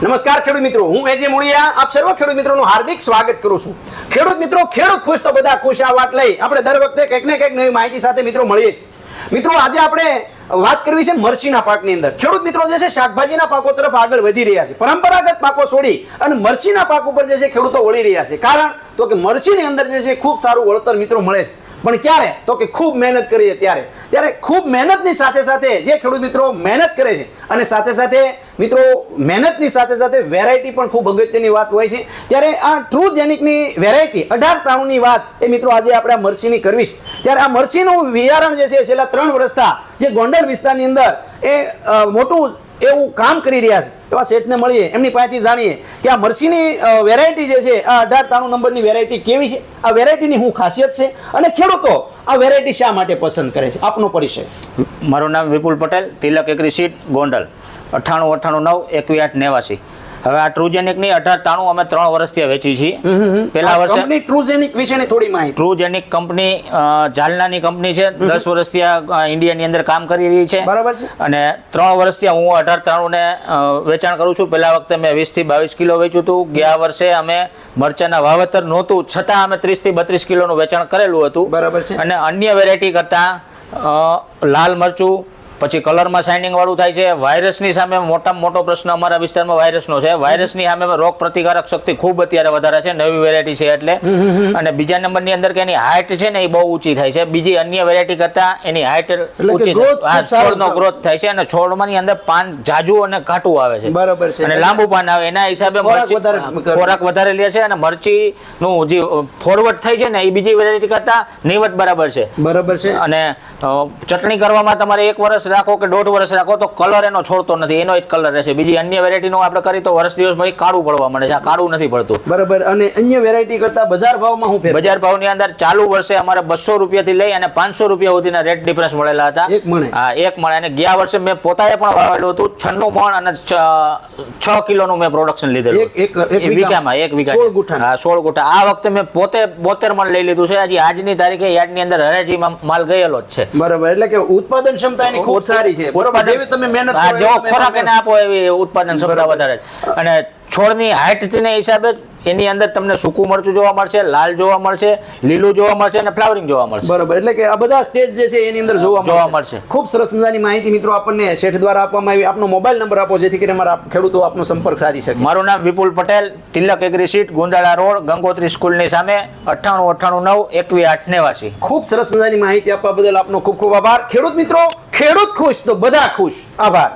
નમસ્કાર ખેડૂત મિત્રો, હું એજે મુળિયા આપ સર્વ ખેડૂત મિત્રોનું હાર્દિક સ્વાગત કરું છું। ખેડૂત મિત્રો, ખેડૂત ખુશ તો બધા ખુશ આ વાત લઈ આપણે દર વખતે કંઈક ને કંઈક નવી માહિતી સાથે મિત્રો મળીએ છીએ। મિત્રો આજે આપણે વાત કરવી છે મરચીના પાકની અંદર। ખેડૂત મિત્રો જે છે શાકભાજીના પાકો તરફ આગળ વધી રહ્યા છે, પરંપરાગત પાકો છોડી અને મરચીના પાક ઉપર જે છે ખેડૂતો વળી રહ્યા છે। કારણ તો કે મરચીની અંદર જે છે ખૂબ સારું વળતર મિત્રો મળે છે, પણ ક્યારે તો કે ખૂબ મહેનત કરીએ ત્યારે ખૂબ મહેનતની સાથે સાથે જે ખેડૂત મિત્રો મહેનત કરે છે અને સાથે સાથે મિત્રો મહેનતની સાથે સાથે વેરાયટી પણ ખૂબ અગત્યની વાત હોય છે। ત્યારે આ ટ્રુજેનિકની વેરાયટી 1893ની વાત એ મિત્રો આજે આપણે આ મરચીની કરવી છે। ત્યારે આ મરચીનું બિયારણ જે છે છેલ્લા 3 વર્ષથી જે ગોંડલ વિસ્તારની અંદર એ મોટું એવું કામ કરી રહ્યા છે એવા શેઠને મળીએ, એમની પાસેથી જાણીએ કે આ મરચીની વેરાયટી જે છે આ 1893 નંબરની વેરાયટી કેવી છે, આ વેરાયટીની શું ખાસિયત છે અને ખેડૂતો આ વેરાયટી શા માટે પસંદ કરે છે। આપનો પરિચય? મારું નામ વિપુલ પટેલ, તિલક એગ્રી સીડ, ગોંડલ, 9898918989। હવે આ ટ્રુજેનિકની 1893 અમે 3 વર્ષથી વેચી છીએ। પહેલા વર્ષે કંપની ટ્રુજેનિક વિશેની થોડી માહિતી। ટ્રુજેનિક કંપની જાલનાની કંપની છે, 10 વર્ષથી આ ઇન્ડિયાની અંદર કામ કરી રહી છે, બરાબર છે। અને 3 વર્ષથી હું 1893 ને વેચાણ કરું છું। પહેલા વખતે મેં 20 થી 22 કિલો વેચ્યું હતું। ગયા વર્ષે અમે મરચાના વાવેતર નહોતું છતાં અમે 30 થી 32 કિલોનું વેચાણ કરેલું હતું, બરાબર છે। અને અન્ય વેરાયટી કરતાં લાલ મરચું, પછી કલરમાં શાઇનિંગ વાળું થાય છે। વાયરસની સામે મોટામાં મોટો પ્રશ્ન અમારા વિસ્તારમાં વાયરસનો છે। વાયરસની સામે રોગ પ્રતિકારક શક્તિ ખૂબ અત્યારે વધારે છે, નવી વેરાયટી છે એટલે। અને બીજા નંબરની અંદર કે એની હાઇટ છે ને એ બહુ ઊંચી થાય છે, બીજી અન્ય વેરાયટી કરતા એની હાઇટ ઊંચી છોડનો ગ્રોથ થાય છે, અને છોડમાંની અંદર પાન જાજુ અને ઘાટું આવે છે, બરાબર છે, અને લાંબુ પાન આવે, એના હિસાબે ખોરાક વધારે લે છે, અને મરચીનું જે ફોરવર્ડ થાય છે ને એ બીજી વેરાયટી કરતા નહીવત બરાબર છે, બરાબર છે। અને ચટણી કરવામાં તમારે 1 વર્ષ રાખો કે 1.5 વર્ષ રાખો તો કલર એનો છોડતો નથી, એનો જ કલર રહેશે। બીજી અન્ય વેરાયટીનો આપણે કરી તો વર્ષ દિવસ પછી કાળું પડવા મળે છે, આ કાળું નથી પડતું, બરાબર। અને અન્ય વેરાયટી કરતા બજાર ભાવમાં શું ફેર? બજાર ભાવની અંદર ચાલુ વર્ષે અમારે 200 રૂપિયાથી લઈ અને 500 રૂપિયા સુધીના રેટ ડિફરન્સ મળેલા હતા એક મણે। હા, એક મણે। અને ગયા વર્ષે મેં પોતાએ પણ વાવેલું હતું 96 મણ અને 6 કિલોનું મેં પ્રોડક્શન લીધેલું એક વીઘામાં, 16 ગુઠા। હા, 16 ગુઠા। આ વખતે મેં પોતે 72 મણ લઈ લીધું છે। હજી આજની તારીખે યાર્ડની અંદર હરાજીમાં માલ ગયેલો જ છે, બરાબર। એટલે કે ઉત્પાદન ક્ષમતા એની ખૂબ સારી છે, બરાબર। જેવી તમે મહેનત કરો જેવો ખોરાક એને આપો એવી ઉત્પાદન ક્ષમતા વધારે છે। અને છોડની હાઇટને હિસાબે એની અંદર તમને સૂકું મરચું જોવા મળશે, લાલ જોવા મળશે, લીલું જોવા મળશે અને ફ્લાવરિંગ જોવા મળશે, બરાબર। એટલે કે આ બધા સ્ટેજ જે છે એની અંદર જોવા મળશે। ખૂબ સરસ મજાની માહિતી મિત્રો આપણને શેઠ દ્વારા આપવામાં આવી। આપનો મોબાઈલ નંબર આપો જેથી કરીને અમારા ખેડૂતો આપનો સંપર્ક સાધી શકે। મારું નામ વિપુલ પટેલ, તિલક એગ્રી સીડ, ગોંદાળા રોડ, ગંગોત્રી સ્કૂલની સામે, 9898918989। ખૂબ સરસ મજાની માહિતી આપવા બદલ આપનો ખૂબ ખૂબ આભાર। ખેડૂત મિત્રો, ખેડૂત ખુશ તો બધા ખુશ। આભાર।